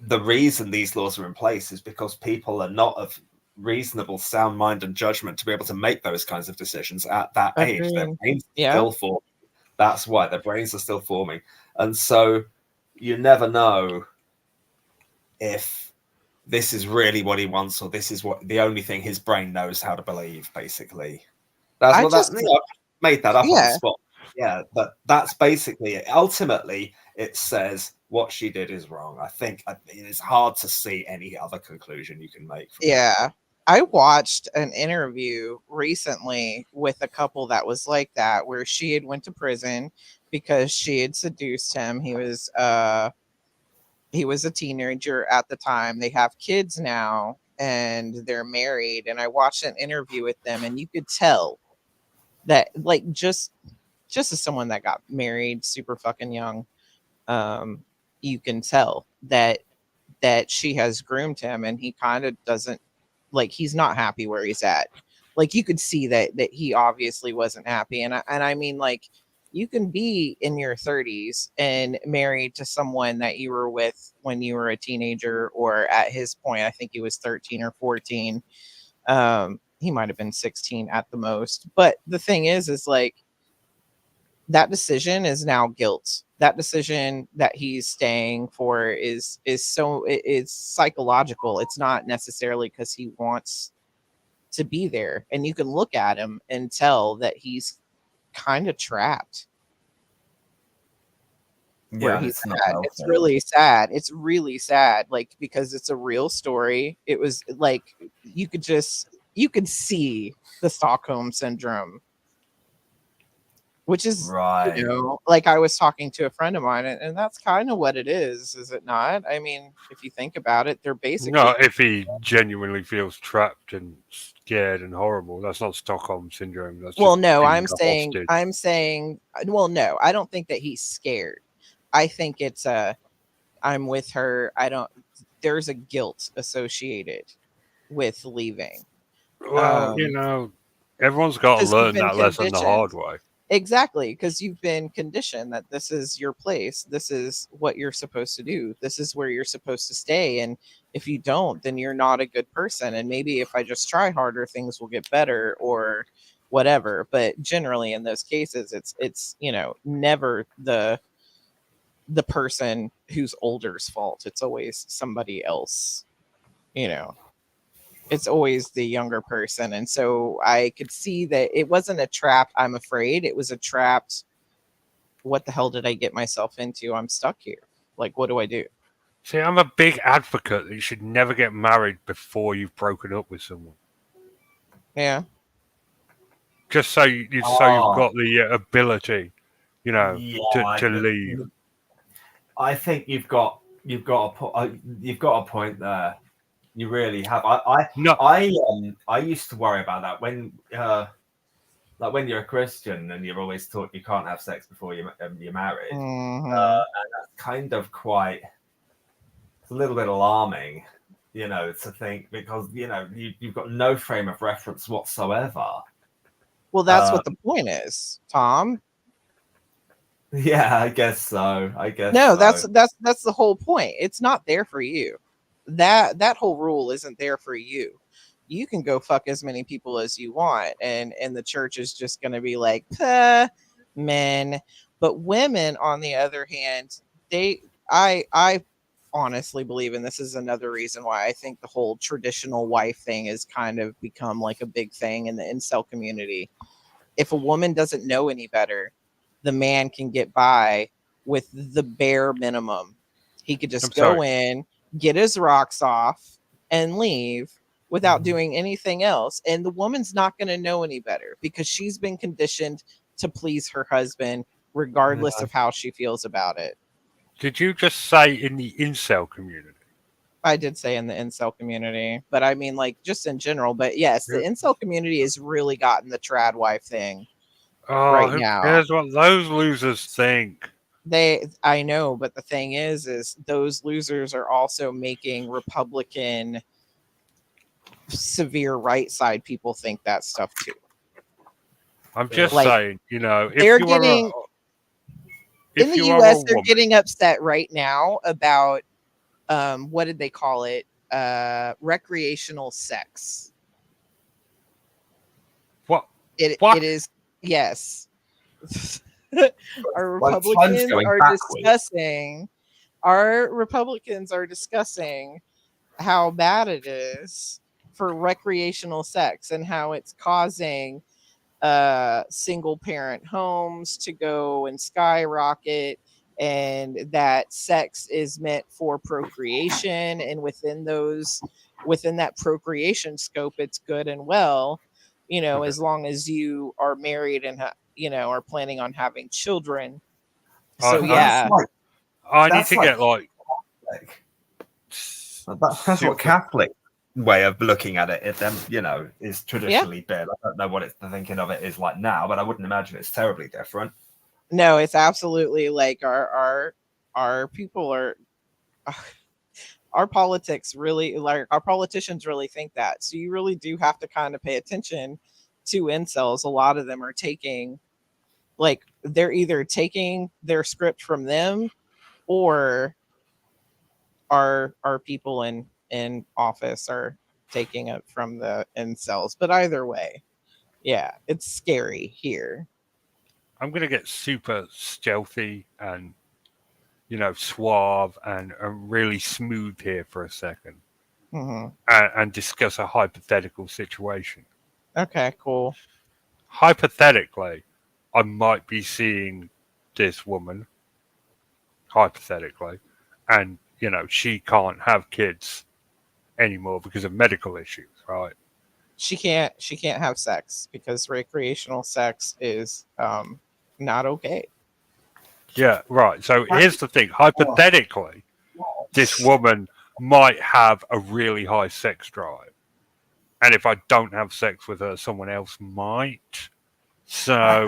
the reason these laws are in place is because people are not of reasonable sound mind and judgment to be able to make those kinds of decisions at that age. Their Agreed. brains are Yeah. still forming. That's why their brains are still forming. And so you never know if this is really what he wants, or this is what the only thing his brain knows how to believe, basically. That's I what just I made that up on the yeah. spot. Yeah, but that's basically it. Ultimately, it says what she did is wrong. I think it's hard to see any other conclusion you can make from that. Yeah. I watched an interview recently with a couple that was like that, where she had went to prison because she had seduced him. He was a teenager at the time. They have kids now and they're married. And I watched an interview with them, and you could tell that, like, just as someone that got married super fucking young, you can tell that she has groomed him, and he kind of doesn't, like, he's not happy where he's at. Like, you could see that he obviously wasn't happy. And I mean, like, you can be in your 30s and married to someone that you were with when you were a teenager, or at his point, I think he was 13 or 14. He might have been 16 at the most. But the thing is like, that decision is now guilt. That decision that he's staying for it's psychological. It's not necessarily because he wants to be there. And you can look at him and tell that he's kind of trapped where Yeah, he's it's not at. It's healthy. really sad. It's really sad, like, because it's a real story. It was like, you could see the Stockholm syndrome which is, Right. like I was talking to a friend of mine, and that's kind of what it is it not? I mean, if you think about it, they're basically No, if he genuinely feels trapped and scared and horrible, that's not Stockholm syndrome. That's well, just no, being a hostage. I'm saying, well, no, I don't think that he's scared. I think it's I'm with her. There's a guilt associated with leaving. Well, everyone's got to Because you've learn been that lesson the conditioned. hard way. Exactly, because you've been conditioned that this is your place. This is what you're supposed to do. This is where you're supposed to stay. And if you don't, then you're not a good person. And maybe if I just try harder, things will get better or whatever. But generally in those cases, it's never the person who's older's fault. It's always somebody else, you know. It's always the younger person. And so I could see that it wasn't a trap, I'm afraid. It was a trapped, what the hell did I get myself into? I'm stuck here. Like, what do I do? See, I'm a big advocate that you should never get married before you've broken up with someone. Yeah. Just so you've got the ability, Yeah, to leave. I think you've got a point there. You really have. I used to worry about that when like when you're a Christian and you're always taught you can't have sex before you're married. Mm-hmm. And that's kind of it's a little bit alarming, to think, because you've got no frame of reference whatsoever. Well, that's what the point is, Tom. Yeah, I guess so. No, so. that's the whole point. It's not there for you. That whole rule isn't there for you. You can go fuck as many people as you want, and the church is just going to be like, men. But women, on the other hand, I honestly believe, and this is another reason why I think the whole traditional wife thing has kind of become like a big thing in the incel community. If a woman doesn't know any better, the man can get by with the bare minimum. He could just go in, get his rocks off, and leave without doing anything else. And the woman's not going to know any better because she's been conditioned to please her husband, regardless of how she feels about it. Did you just say in the incel community? I did say in the incel community, but I mean, like, just in general. But yes, the incel community has really gotten the trad wife thing right who now. cares what those losers think? I know, but the thing is those losers are also making Republican severe right side people think that stuff too. I'm just saying, if they're you getting in the US, they're getting upset right now about what did they call it? Recreational sex. What? It is, yes. Our Republicans are discussing how bad it is for recreational sex and how it's causing single parent homes to go and skyrocket, and that sex is meant for procreation, and within that procreation scope, it's good and well, as long as you are married and are planning on having children. So yeah, I need to get that's what Catholic way of looking at it is traditionally been. I don't know what the thinking of it is like now, but I wouldn't imagine it's terribly different. No, it's absolutely like our people are our politics really, like, our politicians really think that. So you really do have to kind of pay attention to incels. A lot of them are they're either taking their script from them, or our people in office are taking it from the incels. But either way, yeah, it's scary here. I'm going to get super stealthy and, suave and really smooth here for a second. Mm-hmm. And discuss a hypothetical situation. Okay, cool. Hypothetically, I might be seeing this woman, hypothetically, and, she can't have kids anymore because of medical issues, right? She can't have sex because recreational sex is not okay. Yeah, right. So here's the thing. Hypothetically, this woman might have a really high sex drive. And if I don't have sex with her, someone else might. So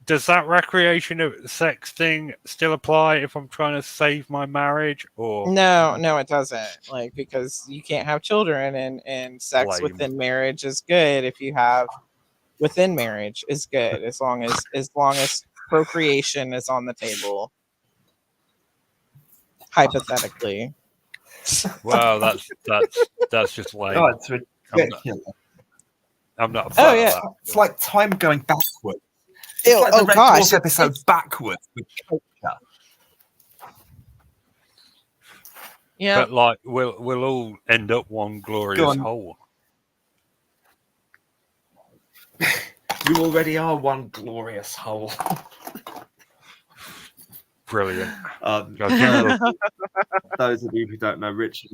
does that recreation of sex thing still apply if I'm trying to save my marriage or No, it doesn't. Like, because you can't have children, and sex Lame. within marriage is good if you have within marriage is good as long as procreation is on the table. Hypothetically. well, that's just lame. Oh, it's I'm ridiculous. not a fan Oh, yeah. of that. It's like time going backwards. It's Ew, like the oh Red gosh, Dwarf episode backwards with culture. yeah. But like we'll all end up one glorious on. hole. You already are one glorious hole. Brilliant. Those of you who don't know, Richard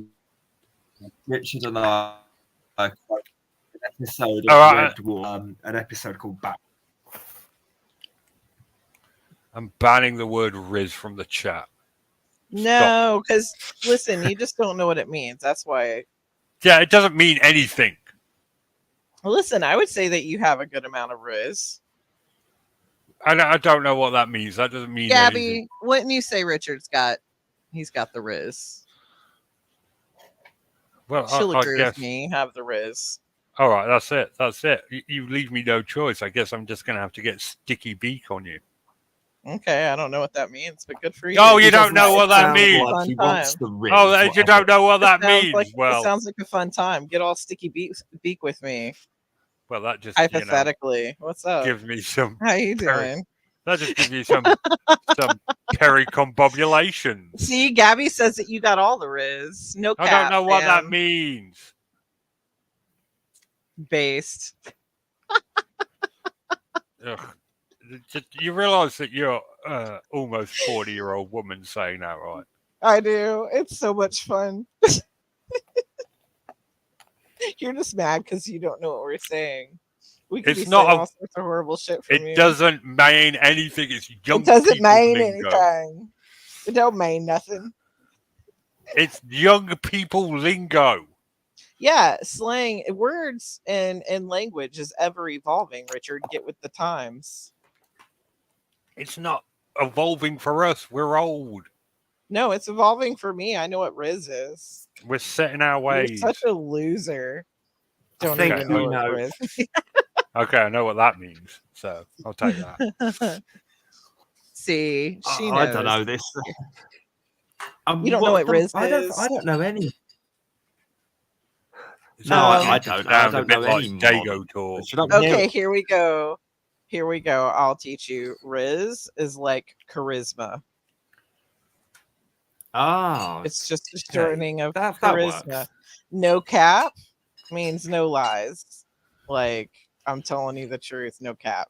and I quite an episode of All right. Red Dwarf, an episode called Back. I'm banning the word Riz from the chat. No, because listen, you just don't know what it means. That's why. Yeah, it doesn't mean anything. Listen, I would say that you have a good amount of riz. I don't know what that means. That doesn't mean Gabby, anything. wouldn't you say Richard's he's got the riz? Well, She'll I agree guess. with me. You have the riz. All right, that's it. That's it. You leave me no choice. I guess I'm just going to have to get sticky beak on you. Okay, I don't know what that means, but good for you. Oh, you don't know what that means. Fun He time. wants the ring. Oh, you don't know what that means. It Well, sounds like a fun time. Get all sticky beak with me. well, that just Hypothetically, what's up? gives me some. How you doing? That just gives you some pericombobulations. See, Gabby says that you got all the riz. No cap. I don't know what that fam. means. Based. Ugh. You realise that you're almost 40-year-old woman saying that, right? I do. It's so much fun. You're just mad because you don't know what we're saying. We could It's be not saying a- all sorts of horrible shit from you. It doesn't mean anything. It's young It doesn't people mean lingo. anything. It don't mean nothing. It's young people lingo. Yeah, slang words and language is ever evolving, Richard. Get with the times. It's not evolving for us. We're old. No, it's evolving for me. I know what Riz is. We're set in our You're ways. such a loser. Don't think even we know what know. Riz. Okay, I know what that means. So I'll take that. See, she knows. I don't know this. You don't know what Riz I is? I don't know any. It's No, all I making don't. it I sound don't a bit know like any Dago talk. Should I hear Okay, it? here we go. Here we go. I'll teach you. Riz is like charisma. Ah, It's just a shortening of that charisma. works. No cap means no lies. Like, I'm telling you the truth, no cap.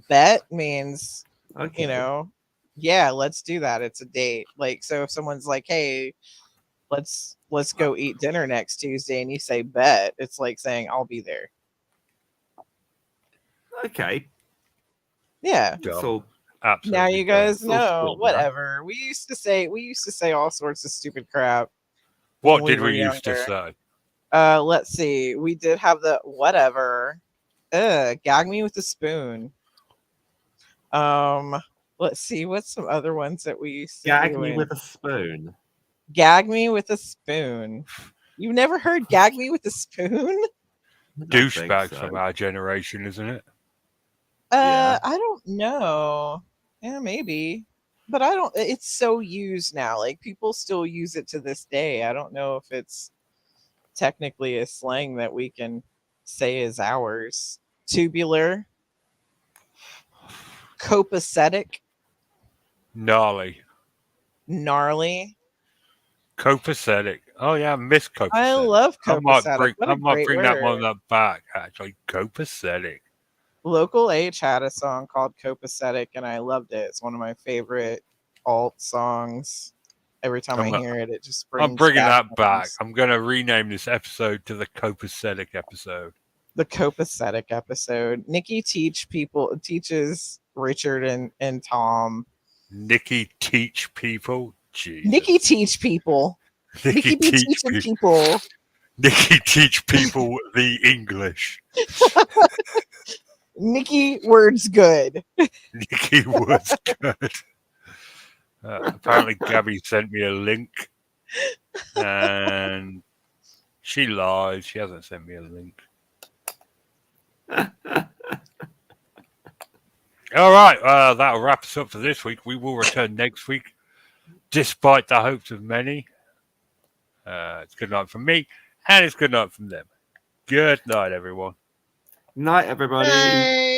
Bet means, Okay. you know, yeah, let's do that. It's a date. Like, so if someone's like, hey, let's go eat dinner next Tuesday, and you say bet, it's like saying I'll be there. Okay. Yeah. It's all Absolutely. Now you guys It's all know. cool, Whatever. We used to say all sorts of stupid crap. What when did were we used to younger. say? Let's see. We did have the whatever. Gag me with a spoon. Let's see. What's some other ones that we used to gag do me in- with a spoon. Gag me with a spoon. You've never heard gag me with a spoon? I don't think Douchebag so. from our generation, isn't it? Yeah. I don't know. Yeah, maybe. But I don't it's so used now. Like people still use it to this day. I don't know if it's technically a slang that we can say is ours. Tubular. Copacetic. Gnarly. Gnarly. Copacetic. Oh yeah, I miss copacetic. I love I might copacetic. What a bring great that word. one back. Actually, copacetic. Local H had a song called Copacetic, and I loved it. It's one of my favorite alt songs. Every time I hear it, it just brings I'm bringing that back. memories. I'm going to rename this episode to the copacetic episode. The copacetic episode. Nikki teaches Richard and Tom. Nikki teach people. Jesus. Nikki teach people. Nikki be teaching people. Nikki teach people the English. Nikki words good. Nikki was good. Apparently, Gabby sent me a link, and she lies. She hasn't sent me a link. All right, that'll wrap us up for this week. We will return next week, despite the hopes of many. It's good night from me, and it's good night from them. Good night, everyone. Night, everybody. Bye.